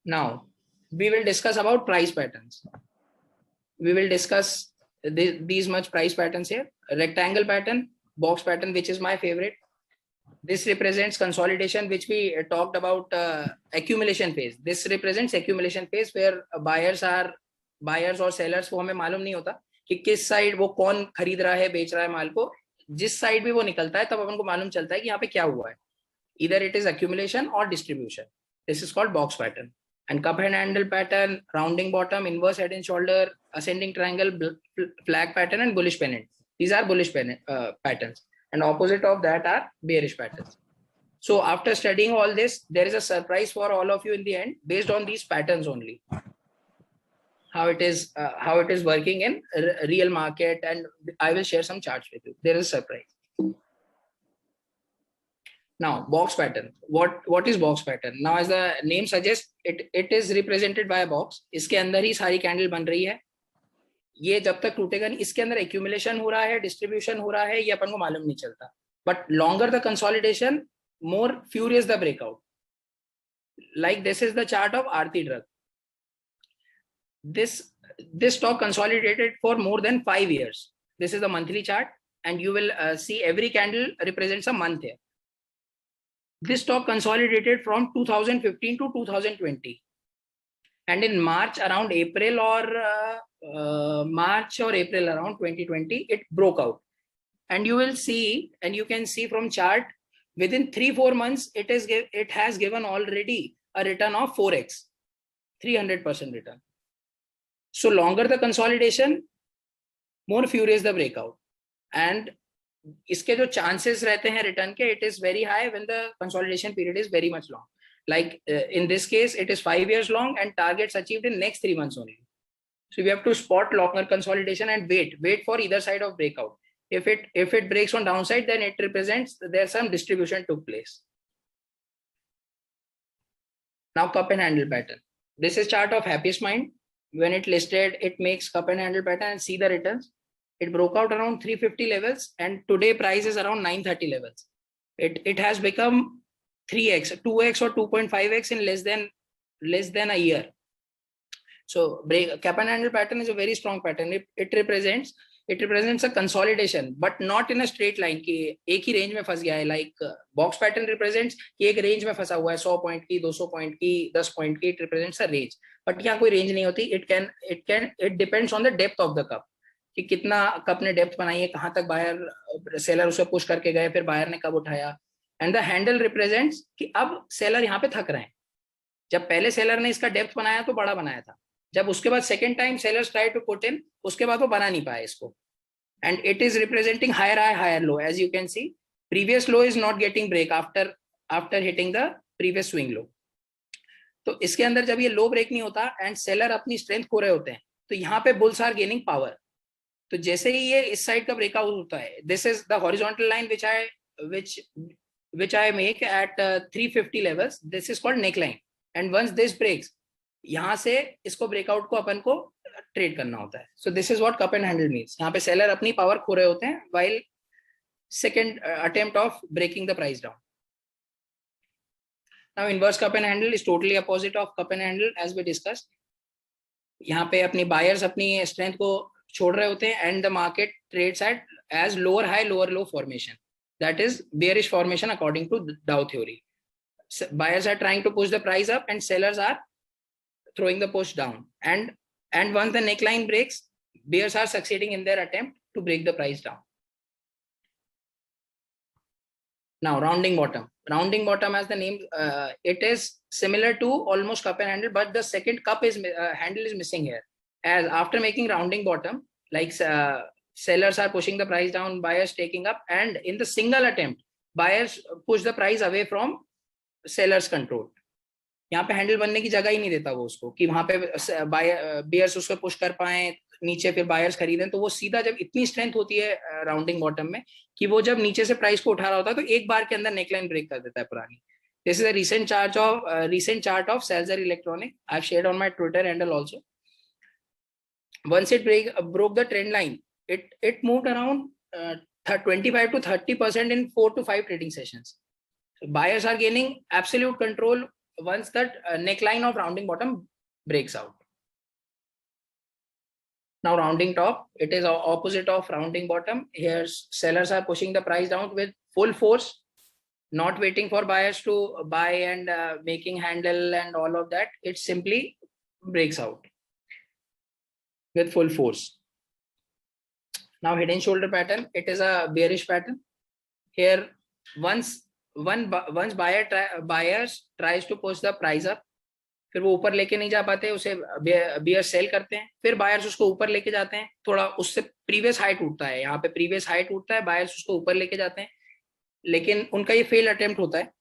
Now we will discuss about price patterns. We will discuss these much price patterns here. A rectangle pattern, box pattern, which is my favorite. This represents consolidation, which we talked about, accumulation phase. This represents accumulation phase where buyers or sellers को हमें मालूम नहीं होता कि किस side वो कौन खरीद रहा है, बेच रहा है माल को. जिस साइड भी वो निकलता है तब अपन को मालूम चलता है कि यहाँ पे क्या हुआ है. Either it is accumulation or distribution. This is called box pattern. And cup and handle pattern, rounding bottom, inverse head and shoulder, ascending triangle, flag pattern, and bullish pennant. These are bullish patterns. And opposite of that are bearish patterns. So after studying all this, there is a surprise for all of you in the end based on these patterns only. How it is working in real market, and I will share some charts with you. There is a surprise. Now, box pattern. What is box pattern? Now, as the name suggests, it is represented by a box. इसके अंदर ही सारी candle बन रही है. ये जब तक टूटेगा नहीं, इसके अंदर एक्यूमुलेशन हो रहा है, डिस्ट्रीब्यूशन हो रहा है, ये अपन को मालूम नहीं चलता. But longer the consolidation, more furious the breakout. Like this is the chart of Aarti Drug. This stock consolidated for more than 5 years. This is the monthly chart, and you will see every candle represents a month here. This stock consolidated from 2015 to 2020, and in March around April or around 2020, it broke out. And you will see, and you can see from chart, within 3-4 months, it has given already a return of 4x, 300% return. So longer the consolidation, more furious the breakout. And इसके जो chances रहते हैं return के, it is very high when the consolidation period is very much long. Like in this case, it is 5 years long and targets achieved in next 3 months only. So we have to spot longer consolidation and wait for either side of breakout. If it breaks on downside, then it represents there's some distribution took place. Now cup and handle pattern. This is chart of Happiest Mind. When it listed, it makes cup and handle pattern and see the returns. It broke out around 350 levels, and today price is around 930 levels. It has become 3x, 2x or 2.5x in less than a year. So cup and handle pattern is a very strong pattern. It represents a consolidation, but not in a straight line कि एक ही range में फंस गया है. Like box pattern represents कि एक range में फंसा हुआ है, 100 point की, 200 point की, 10 point की. It represents a range. But यहाँ कोई range नहीं होती. It depends on the depth of the cup. कि कितना कप ने डेप्थ बनाई है, कहां तक बायर सेलर उसे पुश करके गए, फिर बायर ने कब उठाया. एंड द हैंडल रिप्रेजेंट्स कि अब सेलर यहाँ पे थक रहे हैं. जब पहले सेलर ने इसका डेप्थ बनाया तो बड़ा बनाया था. जब उसके बाद second time sellers try to put in, उसके बाद वो बना नहीं पाया इसको. And it is representing higher high higher low. As you can see, previous low is not getting break after hitting the previous swing low. तो इसके अंदर जब ये लो ब्रेक नहीं होता एंड सेलर अपनी स्ट्रेंथ खो रहे होते हैं, तो यहाँ पे बुल्स आर गेनिंग पावर. तो जैसे ही ये इस साइड का ब्रेकआउट होता है, this is the horizontal line which I make at 350 levels. This is called neckline. And once this breaks, यहाँ से इसको ब्रेकआउट को अपन को ट्रेड करना होता है. So this is what cup and handle means. यहाँ पे सेलर अपनी पावर खो रहे होते हैं while second attempt of breaking the price down. Now inverse cup and handle is totally opposite of cup and handle as we discussed. यहाँ पे अपनी बायर्स अपनी स्ट्रेंथ को छोड़ रहे होते हैं and the market trades at as lower high lower low formation. That is bearish formation according to Dow theory. Buyers are trying to push the price up and sellers are throwing the push down. And once the neckline breaks, bears are succeeding in their attempt to break the price down. Now rounding bottom. Rounding bottom, as the name, it is similar to almost cup and handle, but the second cup is handle is missing here. As after making rounding bottom, like sellers are pushing the price down, buyers taking up, and in the single attempt, buyers push the price away from sellers control. यहाँ पे handle बनने की जगह ही नहीं देता वो उसको कि वहां पे बेयर्स उसको पुश कर पाए नीचे, फिर बायर्स खरीदें. तो वो सीधा जब इतनी स्ट्रेंथ होती है राउंडिंग बॉटम में कि वो जब नीचे से प्राइस को उठा रहा होता है तो एक बार के अंदर नेकलाइन ब्रेक कर देता है पुरानी. This is a recent chart of Selzer Electronic. I've shared on my Twitter handle also. Once it broke the trend line, it moved around 25 to 30% in 4 to 5 trading sessions. So buyers are gaining absolute control once the neckline of rounding bottom breaks out. Now rounding top, it is opposite of rounding bottom. Here sellers are pushing the price down with full force, not waiting for buyers to buy and making handle and all of that. It simply breaks out with full force. Now head and shoulder pattern, it is a bearish pattern. Here once buyers tries to push the price up, फिर वो ऊपर लेके नहीं जा पाते, उसे beer cell करते हैं, फिर बायर्स उसको ऊपर लेके जाते हैं, थोड़ा उससे प्रीवियस हाई टूटता है, यहाँ पे प्रीवियस हाई टूटता है, बायर्स उसको ऊपर लेके जाते हैं, लेकिन उनका ये फेल अटेम्प्ट होता है,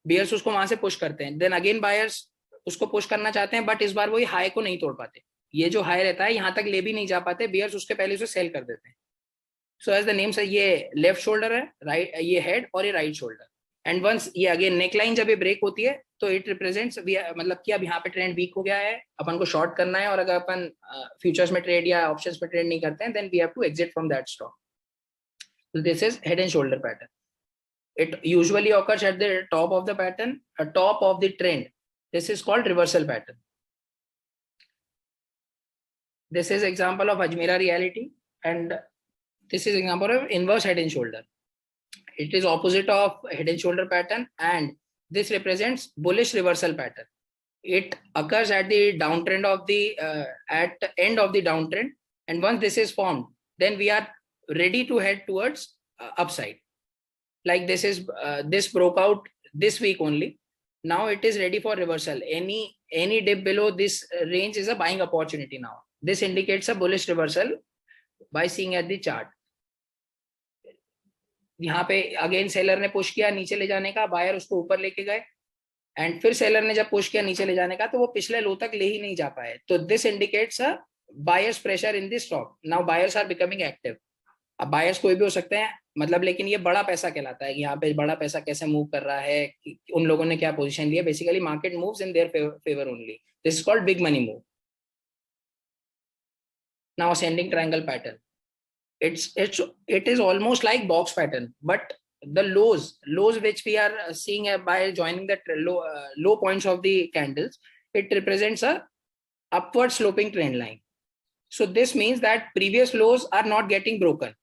बियर्स उसको वहां से पुश करते हैं, देन अगेन बायर्स उसको पुश करना चाहते हैं, बट इस बार वो ये हाई को नहीं तोड़ पाते, ये जो हाई रहता है यहाँ तक ले भी नहीं जा पाते, बियर्स उसके पहले उसे सेल कर देते हैं. सो एज द नेम से ये लेफ्ट शोल्डर है, राइट ये हेड और ये राइट शोल्डर. एंड वंस ये अगेन नेकलाइन जब ये ब्रेक होती है तो इट रिप्रेजेंट्स, मतलब कि अब यहाँ पे ट्रेंड वीक हो गया है, अपन को शॉर्ट करना है, और अगर अपन फ्यूचर्स में ट्रेड या ऑप्शंस में ट्रेड नहीं करते हैं, then we have to exit from that stock. This is head and shoulder pattern. It usually occurs at the top of the pattern, top of the trend. This is called reversal pattern. This is example of Ajmera reality, and this is example of inverse head and shoulder. It is opposite of head and shoulder pattern, and this represents bullish reversal pattern. It occurs at the downtrend of the at the end of the downtrend, and once this is formed, then we are ready to head towards upside. Like this is this broke out this week only. Now it is ready for reversal. Any dip below this range is a buying opportunity. Now this indicates a bullish reversal by seeing at the chart. यहाँ पे again seller ने push किया नीचे ले जाने का, buyer उसको ऊपर लेके गए, एंड फिर सेलर ने जब पुश किया नीचे ले जाने का तो वो पिछले लो तक ले ही नहीं जा पाए, तो this indicates a buyers pressure in this stock. Now buyers are becoming active. अब बायर्स कोई भी हो सकते हैं, मतलब, लेकिन ये बड़ा पैसा कहलाता है कि यहाँ पे बड़ा पैसा कैसे मूव कर रहा है, उन लोगों ने क्या पोजीशन लिया. Basically market moves in their favour only. This is called big money move. Now ascending triangle pattern, it is almost like box pattern, but the lows which we are seeing by joining the low points of the candles, it represents a upward sloping trend line. So this means that previous lows are not getting broken.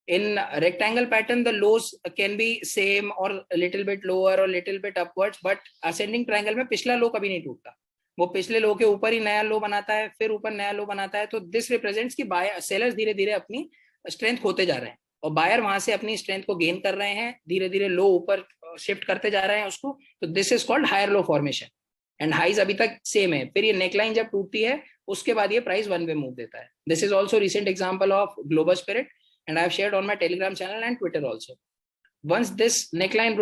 In rectangle pattern, the lows can be same or a little bit lower or little bit upwards, but ascending triangle में पिछला लो कभी नहीं टूटता, वो पिछले लो के ऊपर ही नया लो बनाता है, फिर ऊपर नया लो बनाता है. तो दिस रिप्रेजेंट्स कि बायर सेलर्स धीरे धीरे अपनी स्ट्रेंथ खोते जा रहे हैं और बायर वहां से अपनी स्ट्रेंथ को गेन कर रहे हैं, धीरे धीरे लो ऊपर शिफ्ट करते जा रहे हैं उसको. तो this is called higher low formation, and highs अभी तक सेम है. फिर ये नेकलाइन जब टूटती है उसके बाद ये प्राइस वन वे मूव देता है. This is also recent example of global spirit, and I have shared on my Telegram channel and Twitter also. Once this neckline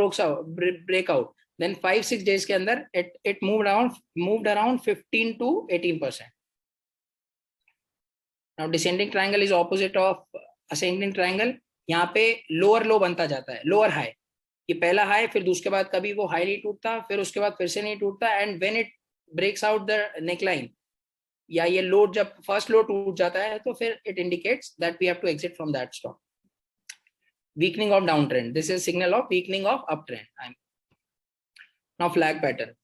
break out, then 5-6 days के अंदर it moved around 15 to 18%. Now descending triangle is opposite of ascending triangle. यहाँ पे lower low बनता जाता है, lower high. ये पहला high, फिर उसके बाद कभी वो हाई नहीं टूटता, फिर उसके बाद फिर से नहीं टूटता, and when it breaks out the neckline, या ये लो जब फर्स्ट लो टूट जाता है तो फिर it indicates that we have to exit from that stock. Weakening of down trend, this is signal of weakening of up trend. Now flag pattern.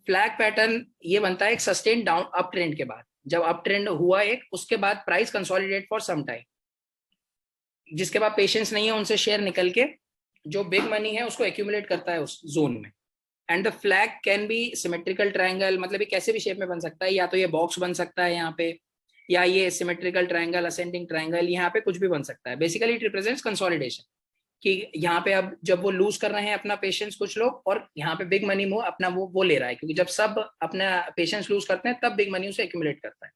Flag pattern ये बनता है एक सस्टेन डाउन अप ट्रेंड के बाद. जब up trend हुआ एक, उसके बाद price consolidate for some time. जिसके बाद पेशेंस नहीं है उनसे शेयर निकल के जो बिग मनी है उसको एक्यूमुलेट करता है उस जोन में. And the flag can be symmetrical triangle, मतलब ये कैसे भी शेप में बन सकता है, या तो ये बॉक्स बन सकता है यहाँ पे, या ये सिमेट्रिकल ट्रायंगल, असेंडिंग ट्रायंगल, यहाँ पे कुछ भी बन सकता है. बेसिकली इट रिप्रेजेंट्स कंसोलिडेशन, कि यहाँ पे अब जब वो लूज कर रहे हैं अपना पेशेंस कुछ लोग, और यहाँ पे बिग मनी मूव अपना वो ले रहा है, क्योंकि जब सब अपना पेशेंस लूज करते हैं तब बिग मनी उसे एक्यूमुलेट करता है.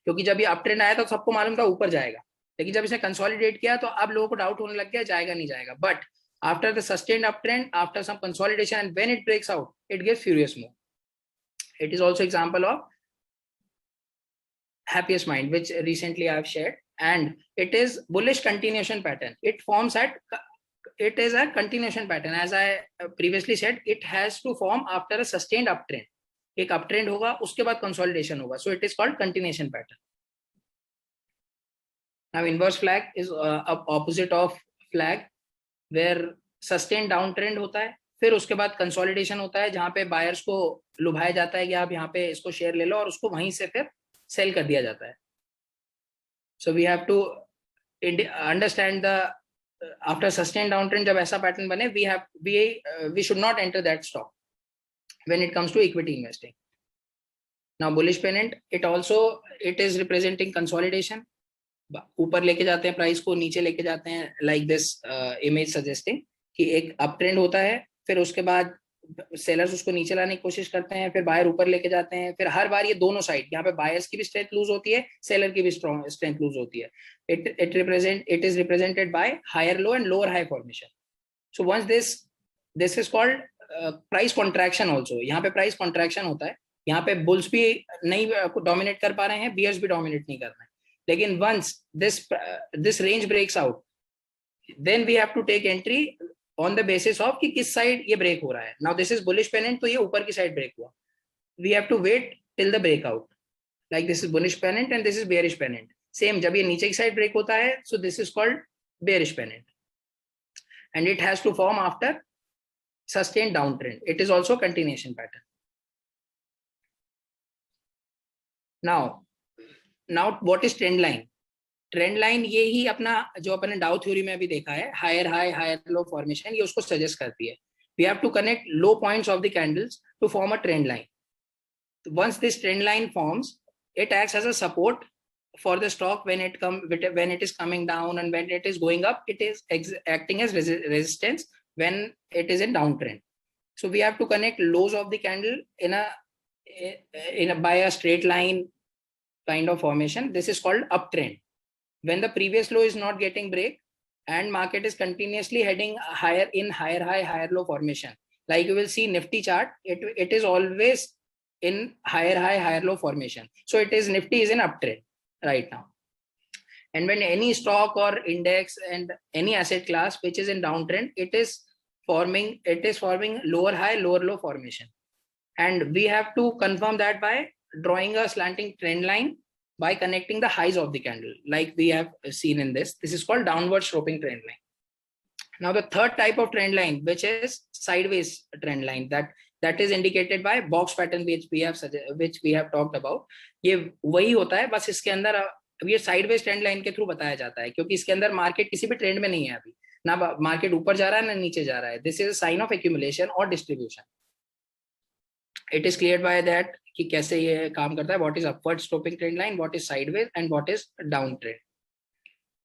क्योंकि जब ये अप ट्रेंड आया तो सबको मालूम था ऊपर जाएगा, लेकिन जब इसे कंसोलिडेट किया तो अब लोगों को डाउट होने लग गया जाएगा नहीं जाएगा. But after the sustained uptrend, after some consolidation, and when it breaks out, it gives furious move. It is also example of happiest mind, which recently I have shared, and it is bullish continuation pattern. It is a continuation pattern. As I previously said, it has to form after a sustained uptrend. एक uptrend होगा, उसके बाद consolidation होगा. So it is called continuation pattern. Now inverse flag is opposite of flag, where sustained downtrend होता है, फिर उसके बाद कंसोलिडेशन होता है जहां पे बायर्स को लुभाया जाता है कि आप यहाँ पे इसको शेयर ले लो, और उसको वहीं से फिर सेल कर दिया जाता है. So we have to understand the after sustain down trend जब ऐसा पैटर्न बने, we should not enter that stock when it comes to equity investing. Now bullish pennant, it is representing consolidation. ऊपर लेके जाते हैं प्राइस को, नीचे लेके जाते हैं, लाइक दिस इमेज सजेस्टिंग कि एक अप ट्रेंड होता है, फिर उसके बाद सेलर्स उसको नीचे लाने की कोशिश करते हैं, फिर बायर ऊपर लेके जाते हैं, फिर हर बार ये दोनों साइड, यहाँ पे बायर्स की भी स्ट्रेंथ लूज होती है, सेलर की भी स्ट्रेंथ लूज होती है. It is represented by higher low and lower high formation. So once this is called price contraction also. यहाँ पे प्राइस कॉन्ट्रैक्शन होता है, यहाँ पे बुल्स भी नहीं डोमिनेट कर पा रहे हैं, बियर्स भी डोमिनेट नहीं कर रहे हैं. लेकिन once this range breaks out, then we have to take entry on the basis of कि किस साइड ये ब्रेक हो रहा है. Now this is bullish pennant, तो ये ऊपर की साइड ब्रेक हुआ. We have to wait till the breakout. Like this is bullish pennant and this is bearish pennant. Same जब ये नीचे की साइड ब्रेक होता है, so this is called bearish pennant and it has to form after sustained downtrend. It is also continuation pattern. Now what is trend line? Trend line ये ही अपना जो अपने डाउ थ्योरी में भी देखा है, higher high higher low formation, ये उसको सजेस्ट करती है. We have to connect low points of the candles to form a trend line. Once this trend line forms, it acts as a support for the stock when it is coming down, and when it is going up, it is acting as resistance when it is in downtrend. So we have to connect lows of the candle by a straight line kind of formation. This is called uptrend. When the previous low is not getting break and market is continuously heading higher in higher high higher low formation, like you will see Nifty chart, it is always in higher high higher low formation. So Nifty is in uptrend right now. And when any stock or index and any asset class which is in downtrend, it is forming lower high, lower low formation. And we have to confirm that by drawing a slanting trend line by connecting the highs of the candle, like we have seen in this. This is called downward sloping trend line. Now the third type of trend line, which is sideways trend line, that is indicated by box pattern which we have talked about. ये वही होता है, बस इसके अंदर ये sideways trend line के through बताया जाता है, क्योंकि इसके अंदर मार्केट किसी भी ट्रेंड में नहीं है अभी, ना मार्केट ऊपर जा रहा है ना नीचे जा रहा है. This is a sign of accumulation और distribution. It is clear by that कि कैसे ये काम करता है. What is upward sloping trend line, what is sideways and what is down trend.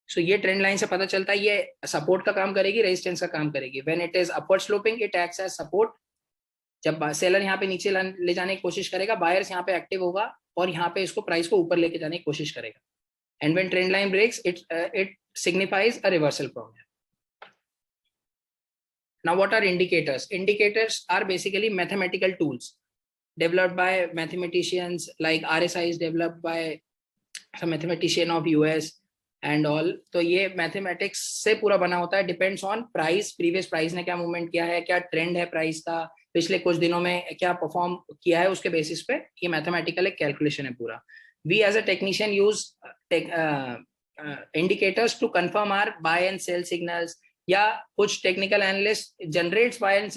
So ये ट्रेंड लाइन से पता चलता है ये सपोर्ट का काम करेगी, रेजिस्टेंस का काम करेगी. When it is upward sloping, it acts as support. जब सेलर यहाँ पे नीचे ले जाने की कोशिश करेगा, बायर्स यहाँ पे एक्टिव होगा और यहाँ पे इसको प्राइस को ऊपर लेके जाने की कोशिश करेगा. And when trend line breaks, it signifies a reversal from here. Now, what are indicators? Indicators are basically mathematical tools developed by mathematicians, like RSI is developed by some mathematician of US and all. तो ये mathematics से पूरा बना होता है. Depends on price, previous price ने क्या movement किया है, क्या trend है price का, पिछले कुछ दिनों में क्या perform किया है, उसके basis पे ये mathematical एक calculation है पूरा. We as a technician use indicators to confirm our buy and sell signals, या कुछ technical analyst generates buy and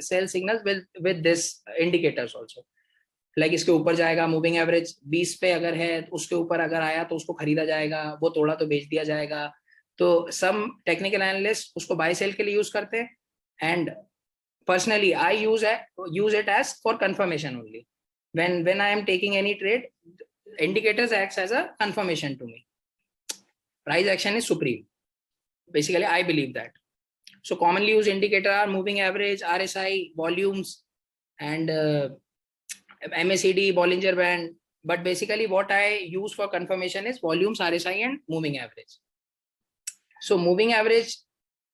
sell signals with this indicators also. Like इसके ऊपर जाएगा moving average 20 पे अगर है, उसके ऊपर अगर आया तो उसको खरीदा जाएगा, वो तोड़ा तो बेच दिया जाएगा. तो some technical analysts उसको buy sell के लिए use करते हैं, and personally I use it as for confirmation only. When I am taking any trade, indicators acts as a confirmation to me. Price action is supreme. Basically, I believe that. So commonly used indicator are moving average, RSI, volumes, and MACD, Bollinger Band. But basically, what I use for confirmation is volumes, RSI, and moving average. So moving average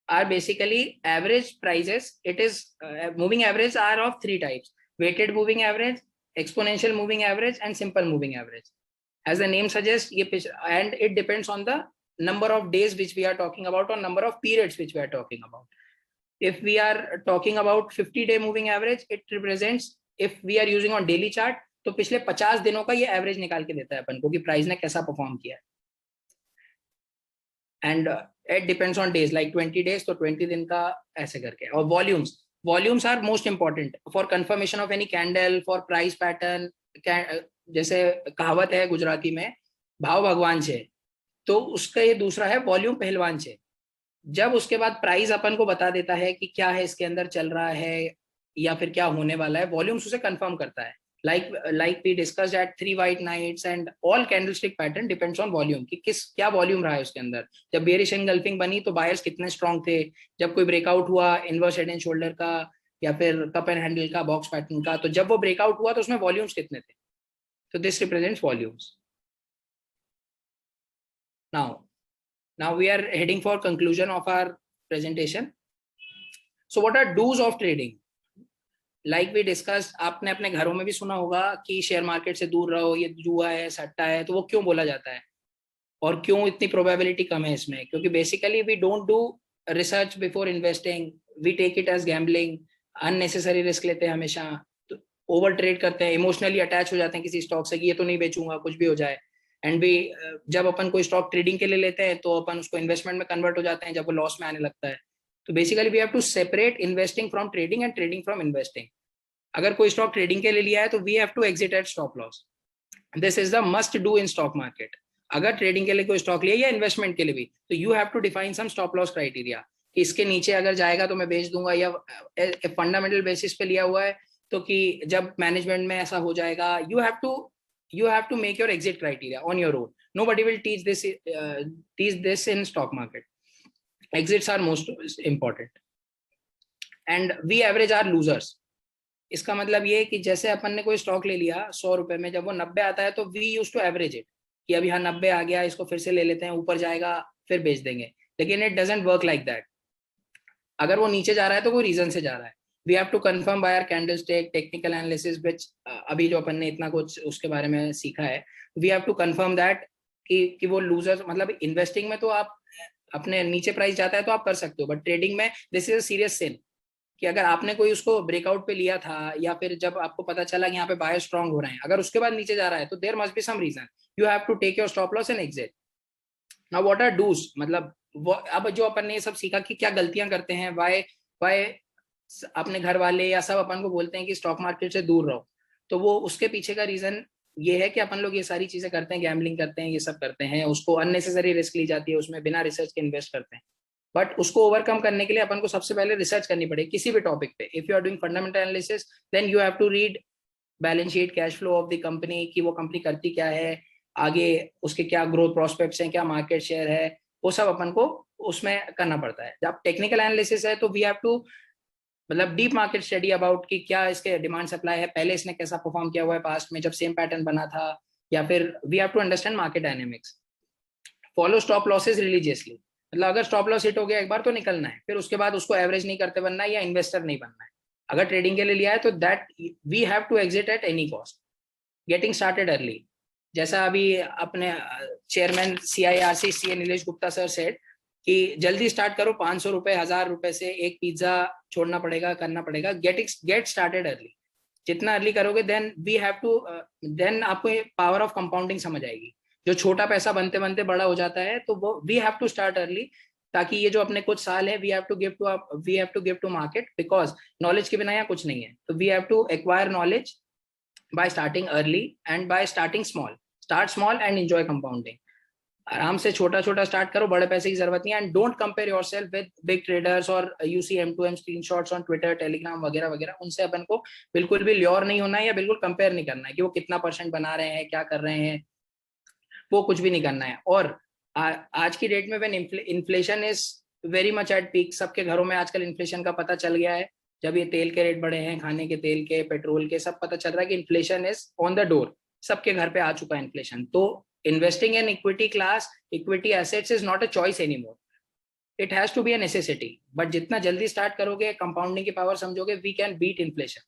are basically average prices. It is moving average are of three types: weighted moving average, exponential moving average, and simple moving average. As the name suggests, and it depends on the number of days which we are talking about, or number of periods which we are talking about. If we are talking about 50-day moving average, it represents, if we are using on daily chart, तो पिछले 50 दिनों का ये average निकाल के देता है अपन को कि प्राइस ने कैसा परफॉर्म किया है. And it depends on days, like 20 days तो 20 दिन का ऐसे करके. और volumes volumes are most important for confirmation of any candle, for price pattern. जैसे कहावत है गुजराती में, भाव भगवान छे, तो उसका ये दूसरा है वॉल्यूम पहलवान छे। जब उसके बाद प्राइस अपन को बता देता है कि क्या है इसके अंदर चल रहा है या फिर क्या होने वाला है, वॉल्यूम्स उसे कंफर्म करता है। like we discussed at 3 white nights and all candlestick pattern depends on volume कि किस क्या वॉल्यूम रहा है उसके अंदर। जब बेरिश एंगल्फिंग बनी तो बायर्स कितने स्ट्रांग थे, जब कोई ब्रेकआउट हुआ इनवर्स हेड एंड शोल्डर का या फिर कप एंड हैंडल का, बॉक्स पैटर्न का, तो जब वो ब्रेकआउट हुआ तो उसमें वॉल्यूम्स कितने थे। तो this represents volumes. now we are heading for conclusion of our presentation. So what are do's of trading? Like we discuss, आपने अपने घरों में भी सुना होगा कि शेयर मार्केट से दूर रहो, ये जुआ है, सट्टा है। तो वो क्यों बोला जाता है और क्यों इतनी प्रोबेबिलिटी कम है इसमें? क्योंकि basically we don't do research before investing, we take it as gambling, unnecessary risk लेते हैं हमेशा, तो ओवर ट्रेड करते हैं, इमोशनली अटैच हो जाते हैं किसी स्टॉक से कि ये तो नहीं बेचूंगा कुछ भी हो जाए। एंड वी जब अपन कोई स्टॉक ट्रेडिंग के लिए लेते हैं तो अपन उसको इन्वेस्टमेंट में कन्वर्ट हो जाते हैं जब वो लॉस में आने लगता है। तो basically we have to separate investing from trading and trading from investing. अगर कोई स्टॉक ट्रेडिंग के लिए लिया है तो we have to exit at stop loss. This is the must do in stock market. अगर ट्रेडिंग के लिए कोई स्टॉक लिया या इन्वेस्टमेंट के लिए भी, तो you have to define some stop loss criteria कि इसके नीचे अगर जाएगा तो मैं बेच दूंगा, या फंडामेंटल बेसिस पे लिया हुआ है तो कि जब मैनेजमेंट में ऐसा हो जाएगा, you have to make your exit criteria on your own. Nobody will teach this in stock market. Exits are most important and we average our losers. इसका मतलब ये कि जैसे अपन ने कोई स्टॉक ले लिया 100 रुपए में, जब वो 90 आता है तो we use to average it कि अभी हाँ 90 आ गया, इसको फिर से ले लेते हैं, ऊपर जाएगा फिर बेच देंगे। लेकिन it doesn't work like that. अगर वो नीचे जा रहा है तो कोई रीजन से जा रहा है। We have to confirm by our candlestick technical analysis, which अभी जो अपन ने इतना कुछ उसके बारे में सीखा है, we have to confirm that कि वो लूजर्स, मतलब इन्वेस्टिंग में तो आप अपने नीचे प्राइस जाता है तो आप कर सकते हो, बट ट्रेडिंग में दिस इज अ सीरियस सिन कि अगर आपने कोई उसको ब्रेकआउट पे लिया था या फिर जब आपको पता चला कि यहाँ पे बायर स्ट्रांग हो रहे हैं, अगर उसके बाद नीचे जा रहा है तो there must be some reason, you have to take your stop loss and exit. Now what are do's, मतलब अब जो अपन ने ये सब सीखा कि क्या गलतियां करते हैं, वाई अपने घर वाले या सब अपन को बोलते हैं कि स्टॉक मार्केट से दूर रहो, तो वो उसके पीछे का रीजन ये है कि अपन लोग ये सारी चीजें करते हैं, गैम्बलिंग करते हैं, ये सब करते हैं, उसको अननेसेसरी रिस्क ली जाती है, उसमें बिना रिसर्च के इन्वेस्ट करते हैं। बट उसको ओवरकम करने के लिए अपन को सबसे पहले रिसर्च करनी पड़ेगी किसी भी टॉपिक पे। If you are doing fundamental analysis then you have to read balance sheet, cash flow of the company, कि वो कंपनी करती क्या है, आगे उसके क्या ग्रोथ प्रोस्पेक्ट्स हैं, क्या मार्केट शेयर है, वो सब अपन को उसमें करना पड़ता है। जब टेक्निकल एनालिसिस है तो वी हैव टू मतलब डीप मार्केट स्टडी अबाउट कि क्या इसके डिमांड सप्लाई है, पहले इसने कैसा परफॉर्म किया हुआ है पास्ट में जब सेम पैटर्न बना था, या फिर we have to understand market dynamics. Follow stop losses religiously, मतलब अगर स्टॉप लॉस हिट हो गया एक बार तो निकलना है, फिर उसके बाद उसको एवरेज नहीं करते बनना है या इन्वेस्टर नहीं बनना है। अगर ट्रेडिंग के लिए लिया है तो that we have to exit at any cost. Getting started early, जैसा अभी अपने chairman CIRC CA Nilesh Gupta sir said कि जल्दी स्टार्ट करो, 500 रुपए 1000 रुपए से एक पिज्जा छोड़ना पड़ेगा, करना पड़ेगा। गेट स्टार्टेड अर्ली, जितना अर्ली करोगे then we have to, then आपको पावर ऑफ कंपाउंडिंग समझ आएगी। जो छोटा पैसा बनते बनते बड़ा हो जाता है, तो वो we have to start early, ताकि ये जो अपने कुछ साल है we have to give to market, because knowledge के बिना यहाँ कुछ नहीं है। तो we have to acquire knowledge by starting early and by starting small. Start small and enjoy compounding. आराम से छोटा छोटा स्टार्ट करो, बड़े पैसे की जरूरत नहीं है। And don't compare yourself with big traders और you see M2M screenshots on Twitter, Telegram वगैरह वगैरह। उनसे अपन को बिल्कुल भी ल्योर नहीं होना है या बिल्कुल कंपेयर नहीं करना है कि वो कितना % बना रहे हैं, क्या कर रहे हैं, वो कुछ भी नहीं करना है। और आज की डेट में when inflation is very much at peak, सबके घरों में आजकल इन्फ्लेशन का पता चल गया है। जब ये तेल के रेट बढ़े हैं, खाने के तेल के, पेट्रोल के, सब पता चल रहा है कि inflation is on the door, सबके घर पे आ चुका है इन्फ्लेशन। तो investing in equity class, equity assets is not a choice anymore. It has to be a necessity. But जितना जल्दी स्टार्ट करोगे, कंपाउंडिंग की पावर समझोगे, we can beat inflation.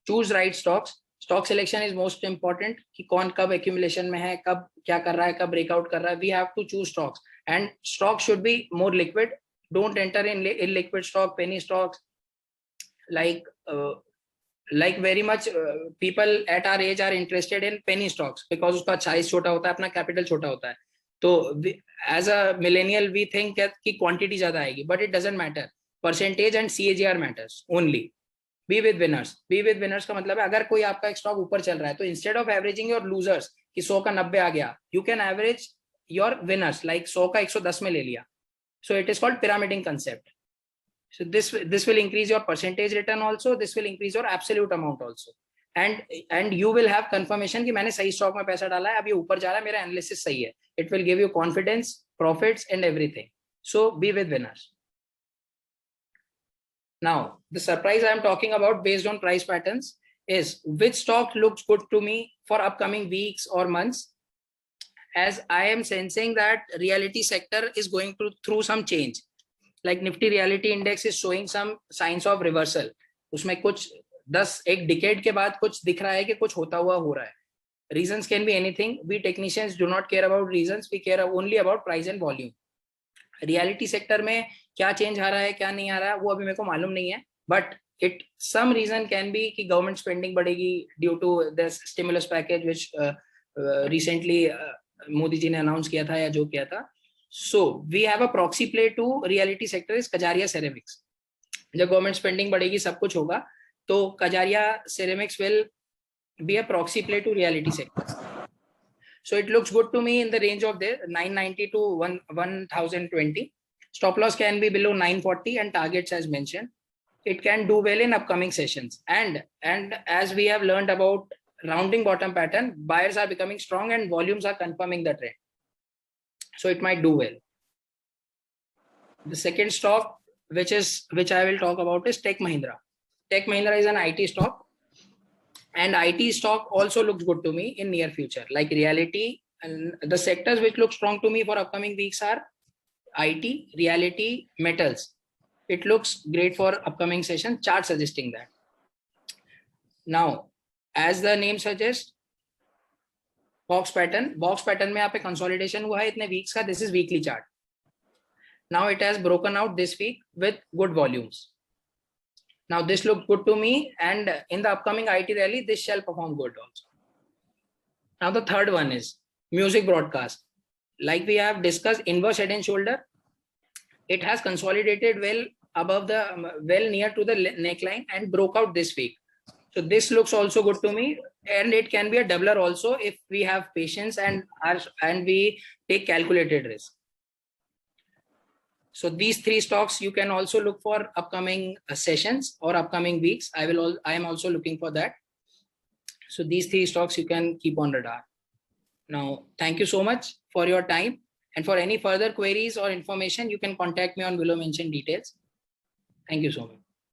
Choose right stocks. Stock selection is most important कि कौन कब accumulation में है, कब क्या कर रहा है, कब breakout कर रहा है. We have to choose stocks and stocks should be more liquid. Don't enter in illiquid stock, penny stocks, like very much people at our age are interested in penny stocks because उसका size छोटा होता है, अपना capital छोटा होता है। तो as a millennial we think कि quantity ज्यादा आएगी, but it doesn't matter. Percentage and CAGR matters only. Be with winners. Be with winners का मतलब है अगर कोई आपका एक स्टॉक ऊपर चल रहा है तो instead of averaging your losers कि 100 का 90 आ गया, you can average your winners like 100 का 110 में ले लिया. So it is called pyramiding concept. So this will increase your percentage return also. This will increase your absolute amount also. And you will have confirmation कि मैंने सही stock में पैसा डाला है, अब ये ऊपर जा रहा है, मेरा एनालिसिस सही है. It will give you confidence, profits and everything. So be with winners. Now the surprise I am talking about based on price patterns is which stock looks good to me for upcoming weeks or months, as I am sensing that reality sector is going through some change. Like Nifty Reality Index is showing some signs of reversal. उसमें कुछ 10 एक decade के बाद कुछ दिख रहा है कि कुछ होता हुआ हो रहा है. Reasons can be anything. We technicians do not care about reasons. We care only about price and volume. Reality sector में क्या चेंज आ रहा है क्या नहीं आ रहा है वो अभी मेरे को मालूम नहीं है. But it some reason can be कि government spending बढ़ेगी due to this stimulus package which recently Modi ji ने अनाउंस किया था या जो किया था. So we have a proxy play to reality sector is Kajaria Ceramics. जब गवर्नमेंट स्पेंडिंग बढ़ेगी सब कुछ होगा तो Kajaria Ceramics will be a proxy play to reality sector. So it looks good to me in the range of the 990 to 1020. Stop loss can be below 940 and targets as mentioned. It can do well in upcoming sessions. And as we have learned about rounding bottom pattern, buyers are becoming strong and volumes are confirming the trend. So it might do well. The second stock which I will talk about is Tech Mahindra. Tech Mahindra is an IT stock, and IT stock also looks good to me in near future. Like reality, and the sectors which look strong to me for upcoming weeks are IT, reality, metals. It looks great for upcoming session. Chart suggesting that. Now, as the name suggests, box pattern में यहाँ पे consolidation हुआ है इतने weeks का. This is weekly chart. Now it has broken out this week with good volumes. Now this looks good to me, and in the upcoming IT rally, this shall perform good also. Now the third one is music broadcast. Like we have discussed, inverse head and shoulder. It has consolidated well above well near to the neckline and broke out this week. So this looks also good to me, and it can be a doubler also if we have patience and we take calculated risk. So these three stocks you can also look for upcoming sessions or upcoming weeks. I am also looking for that. So these three stocks you can keep on radar. Now, thank you so much for your time, and for any further queries or information, you can contact me on below mentioned details. Thank you so much.